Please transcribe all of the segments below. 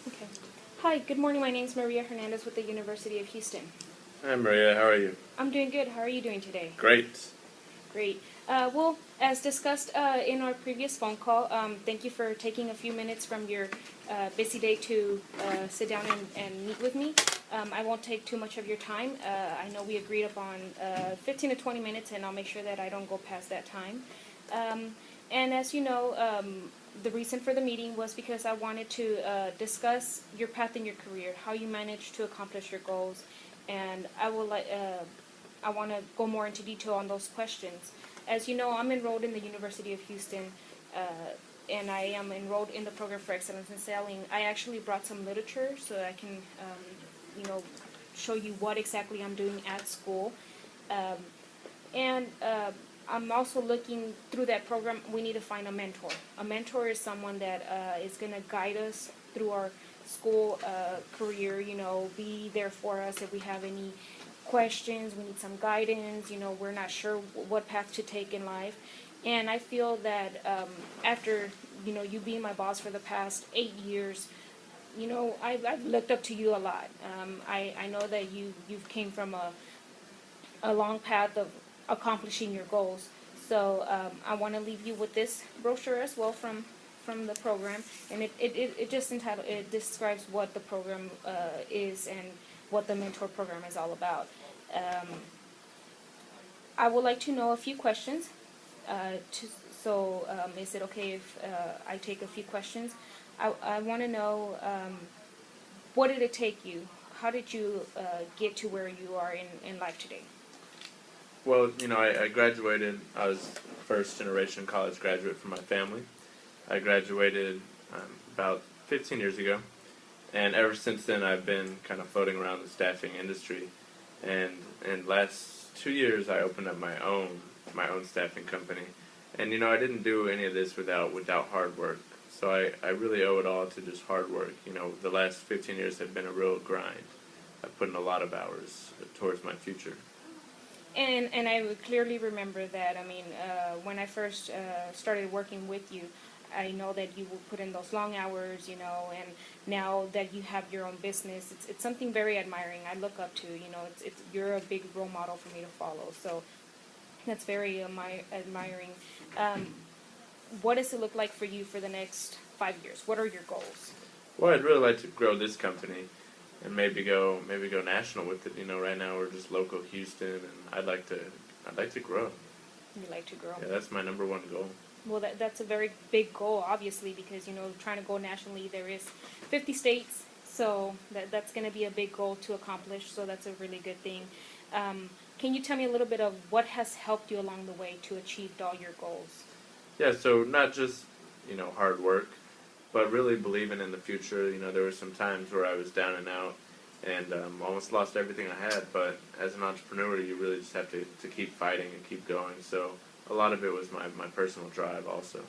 Okay. Hi, good morning. My name is Maria Hernandez with the University of Houston. Hi Maria, how are you? I'm doing good. How are you doing today? Great. Great. Well, as discussed in our previous phone call, thank you for taking a few minutes from your busy day to sit down and meet with me. I won't take too much of your time. I know we agreed upon 15 to 20 minutes, and I'll make sure that I don't go past that time. Um, and as you know, the reason for the meeting was because I wanted to discuss your path in your career, how you managed to accomplish your goals, and I want to go more into detail on those questions. As you know, I'm enrolled in the University of Houston, uh, and I am enrolled in the program for excellence in sailing. I actually brought some literature so that I can, you know, show you what exactly I'm doing at school. Um, and I'm also looking through that program. We need to find a mentor. A mentor is someone that is going to guide us through our school career. You know, be there for us if we have any questions. We need some guidance. You know, we're not sure what path to take in life. And I feel that after you being my boss for the past 8 years, I've looked up to you a lot. I know that you've came from a long path of accomplishing your goals. So I want to leave you with this brochure as well from the program, and it just it describes what the program is and what the mentor program is all about. Um, I would like to know a few questions. Is it okay if I take a few questions? I want to know what did it take you? How did you get to where you are in life today? Well, I graduated. I was first generation college graduate from my family. I graduated about 15 years ago, and ever since then I've been kind of floating around the staffing industry. And in the last 2 years, I opened up my own staffing company. And I didn't do any of this without hard work. So I really owe it all to just hard work. The last 15 years have been a real grind. I've put in a lot of hours towards my future. And I would clearly remember that. I mean, when I first started working with you, I know that you will put in those long hours, and now that you have your own business, it's something very admiring. I look up to, you're a big role model for me to follow. So that's very admiring. Um, what does it look like for you for the next 5 years? What are your goals? Well, I'd really like to grow this company and maybe go national with it. Right now we're just local Houston, and I'd like to grow. You like to grow. Yeah, that's my number one goal. Well, that's a very big goal, obviously, because trying to go nationally, there is 50 states, so that's going to be a big goal to accomplish. So that's a really good thing. Can you tell me a little bit of what has helped you along the way to achieve all your goals? Yeah, so not just hard work, but really believing in the future. There were some times where I was down and out and almost lost everything I had. But as an entrepreneur, you really just have to keep fighting and keep going. So a lot of it was my personal drive also.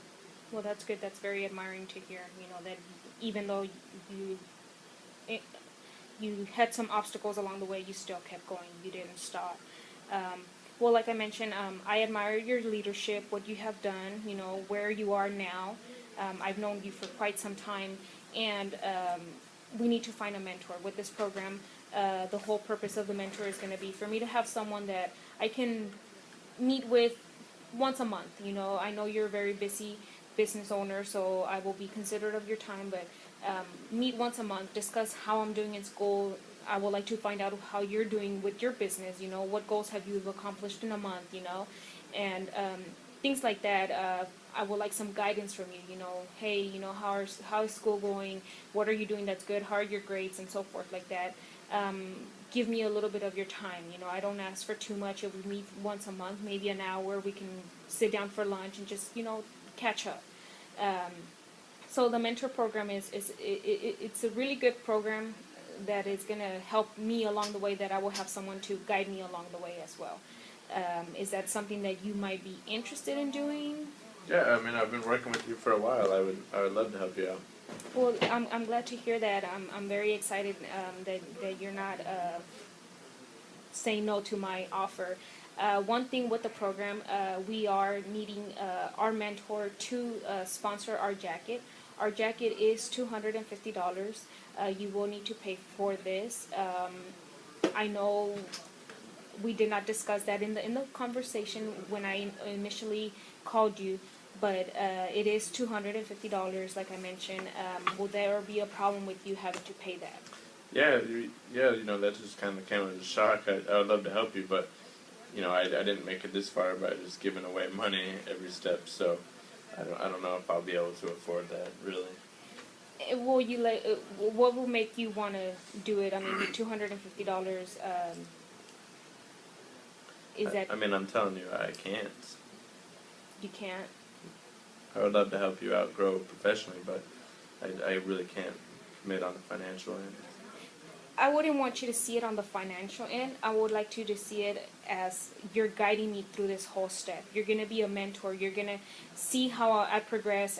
Well, that's good. That's very admiring to hear. That even though you it, you had some obstacles along the way, you still kept going. You didn't stop. Um, well, like I mentioned, I admire your leadership, what you have done, where you are now. I've known you for quite some time, and we need to find a mentor. With this program, the whole purpose of the mentor is going to be for me to have someone that I can meet with once a month. I know you're a very busy business owner, so I will be considerate of your time, but meet once a month, discuss how I'm doing in school. I would like to find out how you're doing with your business, what goals have you accomplished in a month, and things like that. I would like some guidance from you, hey, how is school going? What are you doing that's good? How are your grades and so forth like that? Give me a little bit of your time. I don't ask for too much. If we meet once a month, maybe an hour, we can sit down for lunch and just, catch up. So the mentor program it's a really good program that is going to help me along the way, that I will have someone to guide me along the way as well. Is that something that you might be interested in doing? Yeah, I mean, I've been working with you for a while. I would love to help you out. Well, I'm glad to hear that. I'm very excited that you're not saying no to my offer. One thing with the program, we are needing our mentor to sponsor our jacket. our jacket is $250. You will need to pay for this. I know we did not discuss that in the conversation when I initially called you, but it is $250, like I mentioned. Will there be a problem with you having to pay that? Yeah, that just kind of came as a shock. I would love to help you, but I didn't make it this far by just giving away money every step. So I don't know if I'll be able to afford that really. Will you what will make you want to do it? I mean, $250. Is that I mean, I'm telling you, I can't. you can't? I would love to help you out grow professionally, but I really can't commit on the financial end. I wouldn't want you to see it on the financial end. I would like you to see it as you're guiding me through this whole step. You're going to be a mentor. You're going to see how I progress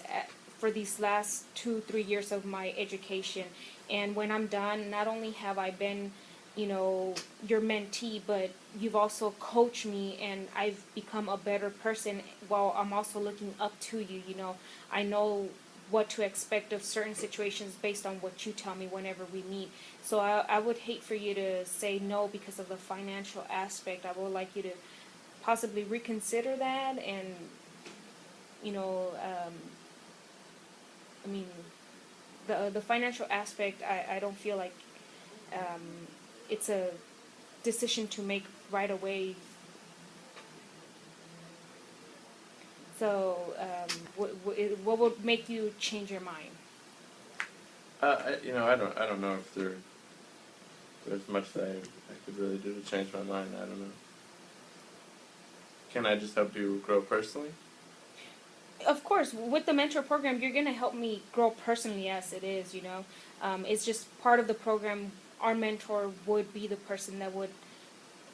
for these last 2-3 years of my education. And when I'm done, not only have I been, your mentee, but you've also coached me and I've become a better person while I'm also looking up to you. I know what to expect of certain situations based on what you tell me whenever we meet. So I would hate for you to say no because of the financial aspect. I would like you to possibly reconsider that and, I mean, the financial aspect, I don't feel like it's a decision to make right away. So, what would make you change your mind? I don't know if there's much that I could really do to change my mind. I don't know. Can I just help you grow personally? Of course, with the mentor program, you're going to help me grow personally as it is, It's just part of the program. Our mentor would be the person that would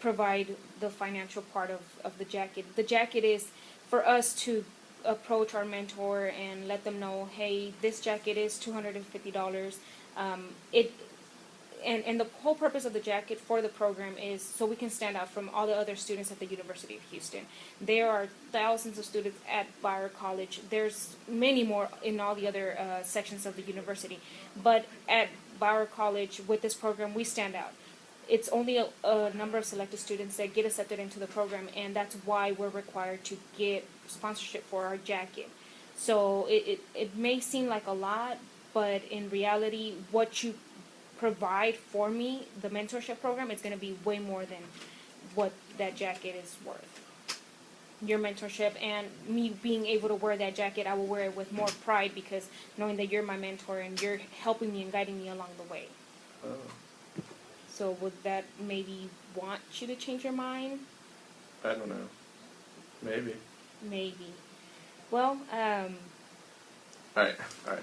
provide the financial part of the jacket. The jacket is for us to approach our mentor and let them know, hey, this jacket is $250. And the whole purpose of the jacket for the program is so we can stand out from all the other students at the University of Houston. There are thousands of students at Bauer College. There's many more in all the other sections of the university. But at Bauer College, with this program, we stand out. It's only a number of selected students that get accepted into the program, and that's why we're required to get sponsorship for our jacket. So it may seem like a lot, but in reality, what you provide for me, the mentorship program, is going to be way more than what that jacket is worth. Your mentorship and me being able to wear that jacket, I will wear it with more pride because knowing that you're my mentor and you're helping me and guiding me along the way. Oh. So would that maybe want you to change your mind? I don't know. Maybe. Maybe. Well, All right. All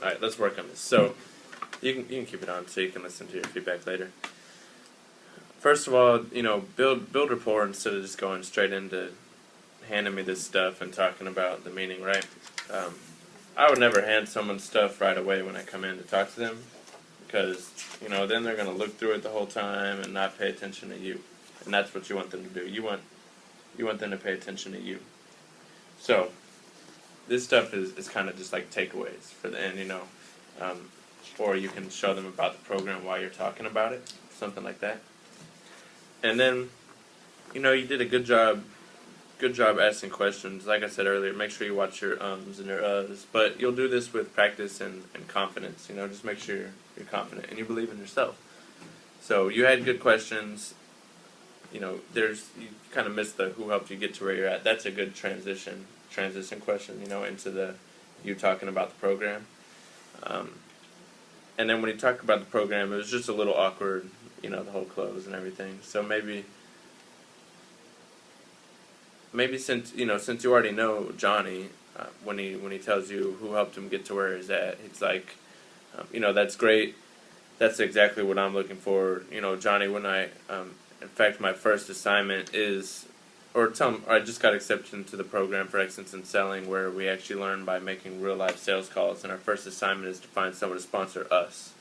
right. Let's work on this. So you can keep it on so you can listen to your feedback later. First of all, build rapport instead of just going straight into handing me this stuff and talking about the meaning, right? I would never hand someone stuff right away when I come in to talk to them because, then they're going to look through it the whole time and not pay attention to you. And that's what you want them to do. You want them to pay attention to you. So this stuff is kind of just like takeaways for the end, or you can show them about the program while you're talking about it, something like that. And then, you did a good job asking questions. Like I said earlier, make sure you watch your ums and your uhs. But you'll do this with practice and confidence. Just make sure you're confident and you believe in yourself. So you had good questions. You kind of missed the who helped you get to where you're at. That's a good transition question, into you talking about the program. And then when you talk about the program, it was just a little awkward, the whole clothes and everything. So maybe since you already know Johnny, when he tells you who helped him get to where he's at, it's like, that's great. That's exactly what I'm looking for. Johnny, when in fact, my first assignment is, I just got accepted into the program for Excellence in Selling, where we actually learn by making real-life sales calls, and our first assignment is to find someone to sponsor us.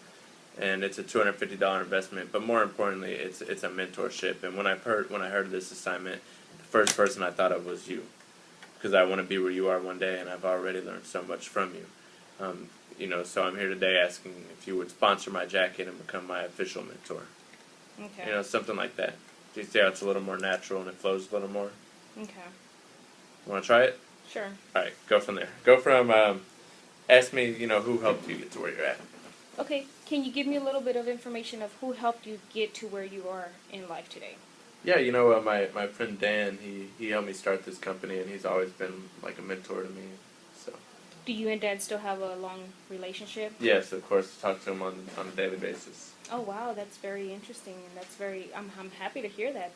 And it's a $250 investment, but more importantly, it's a mentorship. And when I heard of this assignment, the first person I thought of was you. because I want to be where you are one day, and I've already learned so much from you. So I'm here today asking if you would sponsor my jacket and become my official mentor. Okay. Something like that. Do you see how it's a little more natural and it flows a little more? Okay. You want to try it? Sure. All right, go from there. Go from ask me, who helped you get to where you're at. Okay. Can you give me a little bit of information of who helped you get to where you are in life today? Yeah, my friend Dan, he helped me start this company, and he's always been like a mentor to me. So. Do you and Dad still have a long relationship? Yes, of course. Talk to him on a daily basis. Oh wow, that's very interesting, and that's very. I'm happy to hear that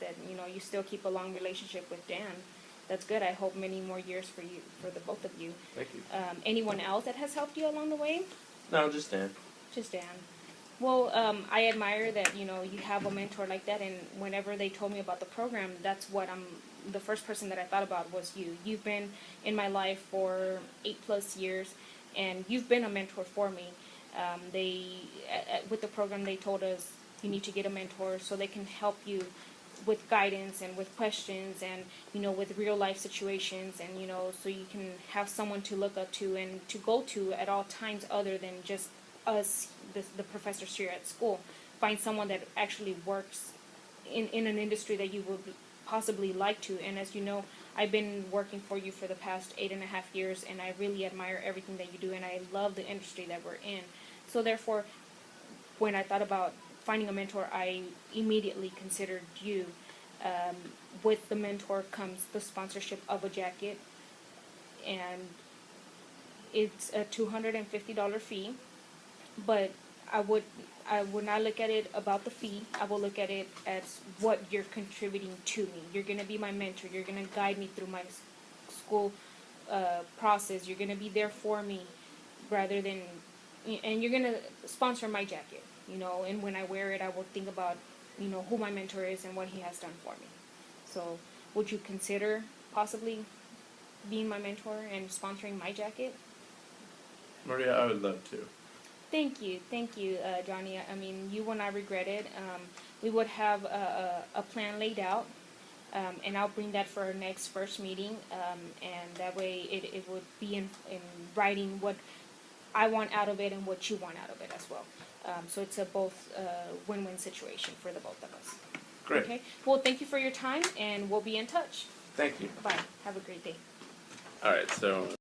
you still keep a long relationship with Dan. That's good. I hope many more years for the both of you. Thank you. Anyone else that has helped you along the way? No, just Dan. Just Dan. Well, I admire that you have a mentor like that, and whenever they told me about the program, that's what the first person that I thought about was you. You've been in my life for 8+ years, and you've been a mentor for me. With the program, they told us you need to get a mentor so they can help you with guidance and with questions and with real life situations, and so you can have someone to look up to and to go to at all times other than just us, the professors here at school. Find someone that actually works in an industry that you would possibly like to. And as you know, I've been working for you for the past 8.5 years, and I really admire everything that you do, and I love the industry that we're in. So therefore, when I thought about finding a mentor, I immediately considered you. With the mentor comes the sponsorship of a jacket, and it's a $250 fee. But I would not look at it about the fee. I will look at it as what you're contributing to me. You're going to be my mentor. You're going to guide me through my school process. You're going to be there for me rather than, and you're going to sponsor my jacket, and when I wear it, I will think about, who my mentor is and what he has done for me. So would you consider possibly being my mentor and sponsoring my jacket? Maria, I would love to. Thank you, Johnny. I mean, you will not regret it. We would have a plan laid out, and I'll bring that for our next first meeting, and that way it would be in writing what I want out of it and what you want out of it as well. So it's a both win-win situation for the both of us. Great. Okay. Well, thank you for your time, and we'll be in touch. Thank you. Bye. Have a great day. All right, so